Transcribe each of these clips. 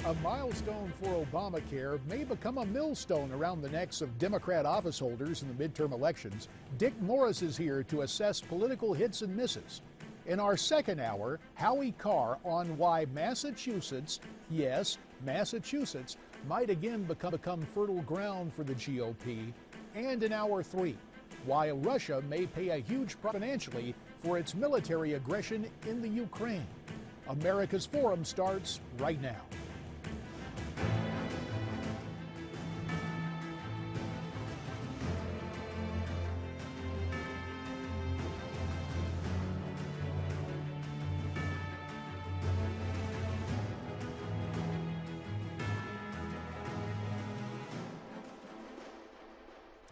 A milestone for Obamacare may become a millstone around the necks of Democrat office holders in the midterm elections. Dick Morris is here to assess political hits and misses. In our second hour, Howie Carr on why Massachusetts, yes, Massachusetts, might again become fertile ground for the GOP. And in hour three, why Russia may pay a huge price financially for its military aggression in the Ukraine. America's Forum starts right now.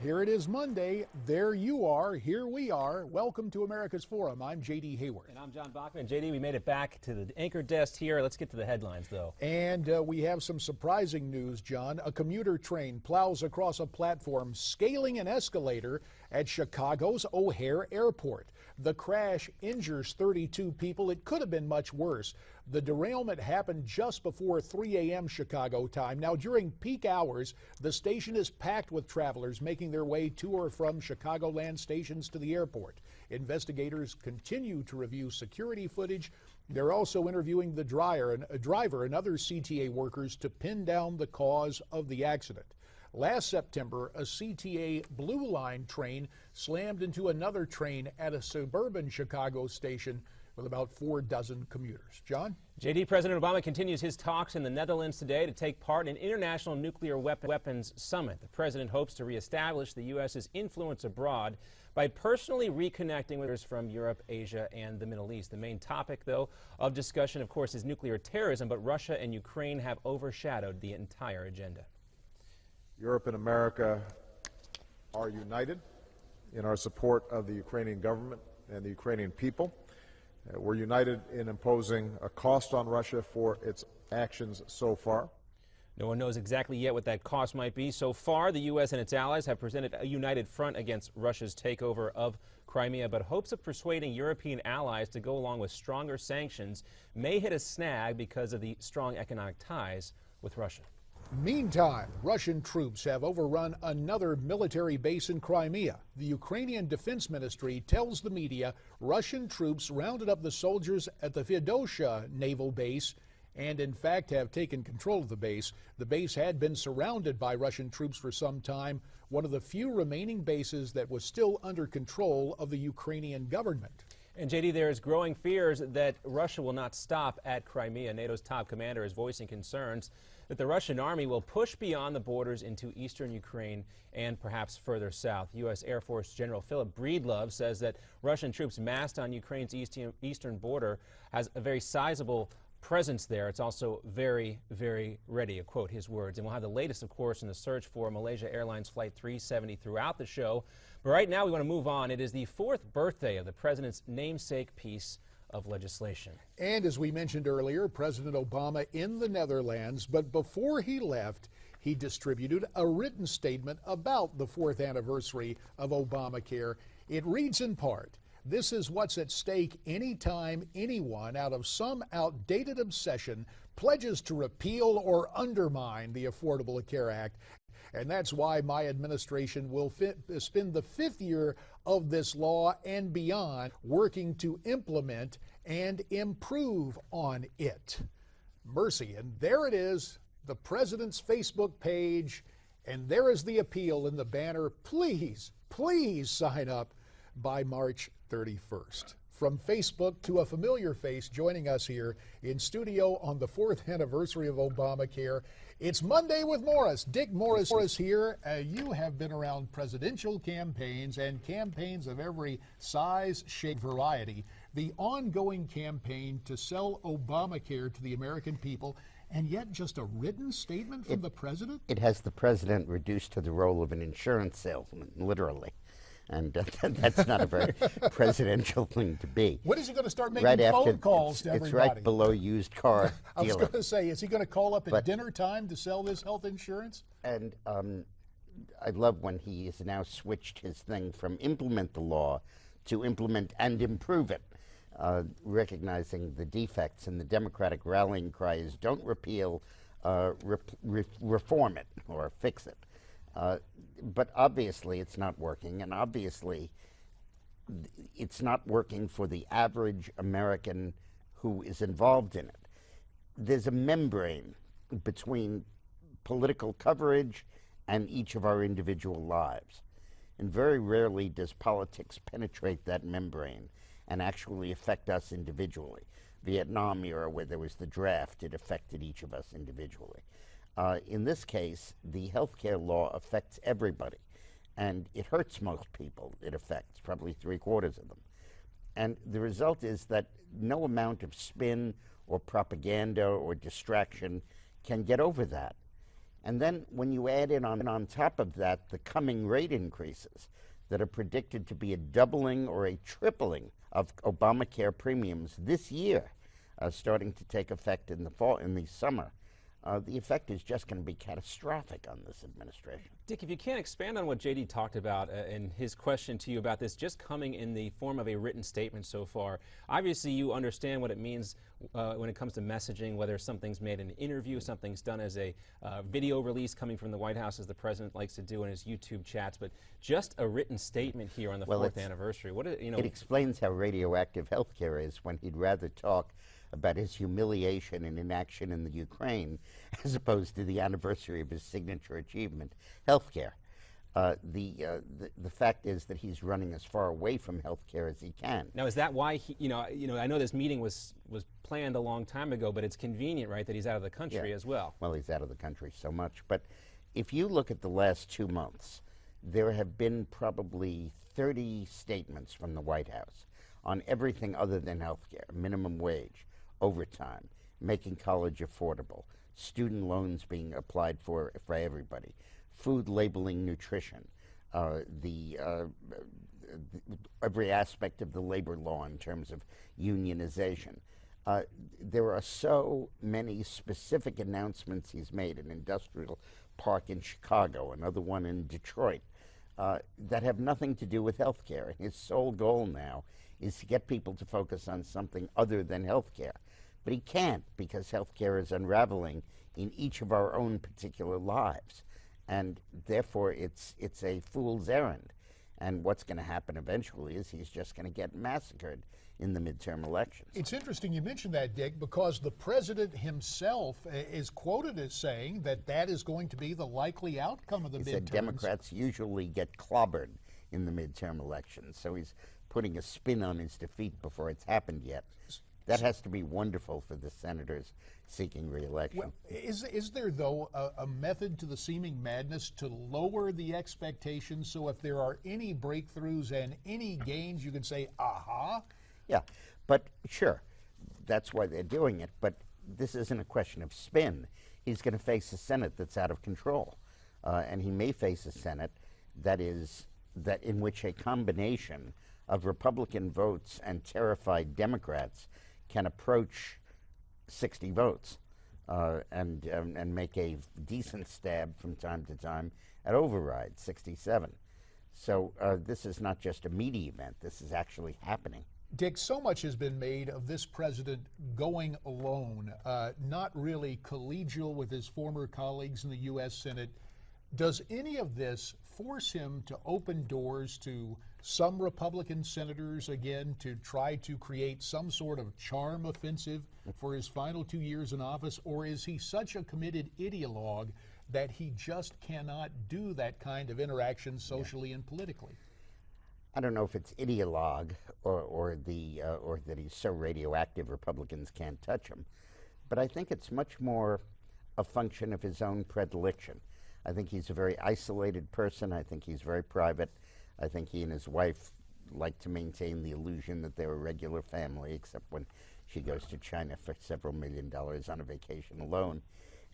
Here it is Monday. There you are. Here we are. Welcome to America's Forum. I'm J.D. Hayward. And I'm John Bachman. J.D., we made it back to the anchor desk here. Let's get to the headlines, though. And we have some surprising news, John. A commuter train plows across a platform, scaling an escalator at Chicago's O'Hare Airport. The crash injures 32 people. It could have been much worse. The derailment happened just before 3 a.m. Chicago time. Now, during peak hours, the station is packed with travelers making their way to or from Chicagoland stations to the airport. Investigators continue to review security footage. They're also interviewing the driver and other CTA workers to pin down the cause of the accident. Last September, a CTA Blue Line train slammed into another train at a suburban Chicago station with about 4 dozen commuters. John? J.D., President Obama continues his talks in the Netherlands today to take part in an international nuclear weapons summit. The president hopes to reestablish the U.S.'s influence abroad by personally reconnecting with leaders from Europe, Asia, and the Middle East. The main topic, though, of discussion, of course, is nuclear terrorism, but Russia and Ukraine have overshadowed the entire agenda. Europe and America are united in our support of the Ukrainian government and the Ukrainian people. We're united in imposing a cost on Russia for its actions so far. No one knows exactly yet what that cost might be. So far, the U.S. and its allies have presented a united front against Russia's takeover of Crimea, but hopes of persuading European allies to go along with stronger sanctions may hit a snag because of the strong economic ties with Russia. Meantime, Russian troops have overrun another military base in Crimea. The Ukrainian Defense Ministry tells the media Russian troops rounded up the soldiers at the Feodosia naval base and, in fact, have taken control of the base. The base had been surrounded by Russian troops for some time, one of the few remaining bases that was still under control of the Ukrainian government. And, J.D., there is growing fears that Russia will not stop at Crimea. NATO's top commander is voicing concerns that the Russian army will push beyond the borders into eastern Ukraine and perhaps further south. U.S. Air Force General Philip Breedlove says that Russian troops massed on Ukraine's eastern border has a very sizable presence there. It's also very, very ready, to quote his words. And we'll have the latest, of course, in the search for Malaysia Airlines Flight 370 throughout the show. But right now we want to move on. It is the 4th birthday of the president's namesake piece of legislation. And as we mentioned earlier, President Obama in the Netherlands, but before he left, he distributed a written statement about the 4th anniversary of Obamacare. It reads in part, "This is what's at stake anytime anyone out of some outdated obsession pledges to repeal or undermine the Affordable Care Act. And that's why my administration will spend the 5th year of this law and beyond working to implement and improve on it." Mercy. And there it is, the president's Facebook page. And there is the appeal in the banner. Please, please sign up by March 31st. From Facebook to a familiar face joining us here in studio on the 4th anniversary of Obamacare. It's Monday with Morris. Dick Morris here. You have been around presidential campaigns and campaigns of every size, shape, variety. The ongoing campaign to sell Obamacare to the American people, and yet just a written statement from the president? It has the president reduced to the role of an insurance salesman, literally. And that's not a very presidential thing to be. When is he going to start making phone calls to everybody? It's right below used car I was dealer. going to say, is he going to call up at dinner time to sell this health insurance? And I love when he has now switched his thing from implement the law to implement and improve it, recognizing the defects. And the Democratic rallying cry is don't repeal, reform it or fix it. But obviously it's not working, and obviously it's not working for the average American who is involved in it. There's a membrane between political coverage and each of our individual lives. And very rarely does politics penetrate that membrane and actually affect us individually. Vietnam era, where there was the draft, it affected each of us individually. In this case, the healthcare law affects everybody, and it hurts most people. It affects probably 3/4 of them. And the result is that no amount of spin or propaganda or distraction can get over that. And then when you add in on top of that the coming rate increases that are predicted to be a doubling or a tripling of Obamacare premiums this year, starting to take effect in the fall, in the summer, the effect is just going to be catastrophic on this administration. Dick, if you can expand on what J.D. talked about in his question to you about this just coming in the form of a written statement so far. Obviously, you understand what it means when it comes to messaging, whether something's made in an interview, something's done as a video release coming from the White House, as the president likes to do in his YouTube chats, but just a written statement here on the 4th anniversary. It explains how radioactive healthcare is when he'd rather talk about his humiliation and inaction in the Ukraine as opposed to the anniversary of his signature achievement, healthcare. The fact is that he's running as far away from healthcare as he can. Now, is that why he, I know this meeting was planned a long time ago, but it's convenient, right, that he's out of the country as well. Well, he's out of the country so much. But if you look at the last 2 months, there have been probably 30 statements from the White House on everything other than healthcare: minimum wage, overtime, making college affordable, student loans being applied for everybody, food labeling, nutrition, every aspect of the labor law in terms of unionization. There are so many specific announcements he's made: an industrial park in Chicago, another one in Detroit, that have nothing to do with health care. And his sole goal now is to get people to focus on something other than health care. But he can't, because health care is unraveling in each of our own particular lives. And therefore, it's a fool's errand. And what's going to happen eventually is he's just going to get massacred in the midterm elections. It's interesting you mentioned that, Dick, because the president himself is quoted as saying that is going to be the likely outcome of the midterms. He said Democrats usually get clobbered in the midterm elections, so he's putting a spin on his defeat before it's happened yet. That has to be wonderful for the senators seeking re-election. Well, is there, though, a method to the seeming madness to lower the expectations so if there are any breakthroughs and any gains, you can say, aha? Yeah, but sure, that's why they're doing it, but this isn't a question of spin. He's going to face a Senate that's out of control, and he may face a Senate that in which a combination of Republican votes and terrified Democrats can approach 60 votes and make a decent stab from time to time at override 67. So this is not just a media event. This is actually happening. Dick, so much has been made of this president going alone, not really collegial with his former colleagues in the U.S. Senate. Does any of this force him to open doors to some Republican senators again to try to create some sort of charm offensive for his final 2 years in office? Or is he such a committed ideologue that he just cannot do that kind of interaction socially and politically? I don't know if it's ideologue or that he's so radioactive Republicans can't touch him, but I think it's much more a function of his own predilection. I think he's a very isolated person. I think he's very private. I think he and his wife like to maintain the illusion that they're a regular family, except when she goes to China for several $1 million on a vacation alone.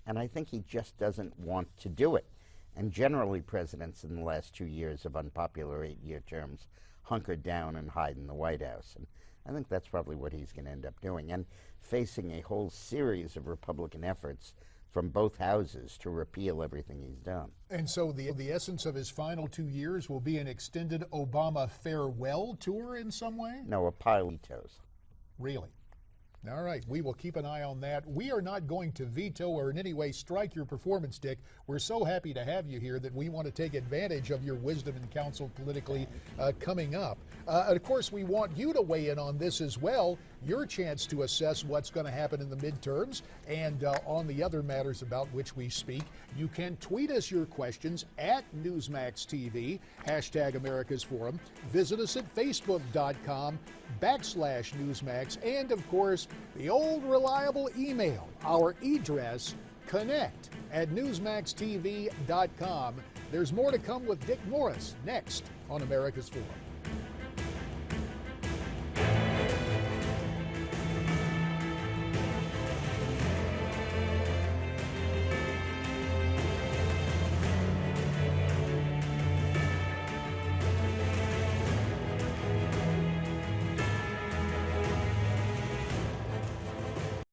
And I think he just doesn't want to do it. And generally, presidents in the last 2 years of unpopular 8-year terms hunker down and hide in the White House. And I think that's probably what he's going to end up doing, and facing a whole series of Republican efforts from both houses to repeal everything he's done. And so the essence of his final 2 years will be an extended Obama farewell tour in some way? No, a pile of vetoes. Really? All right, we will keep an eye on that. We are not going to veto or in any way strike your performance, Dick. We're so happy to have you here that we want to take advantage of your wisdom and counsel politically coming up. And of course, we want you to weigh in on this as well, your chance to assess what's going to happen in the midterms and on the other matters about which we speak. You can tweet us your questions at Newsmax TV, hashtag America's Forum. Visit us at Facebook.com/Newsmax. And of course, the old reliable email, our address, connect@newsmaxtv.com. There's more to come with Dick Morris next on America's Forum.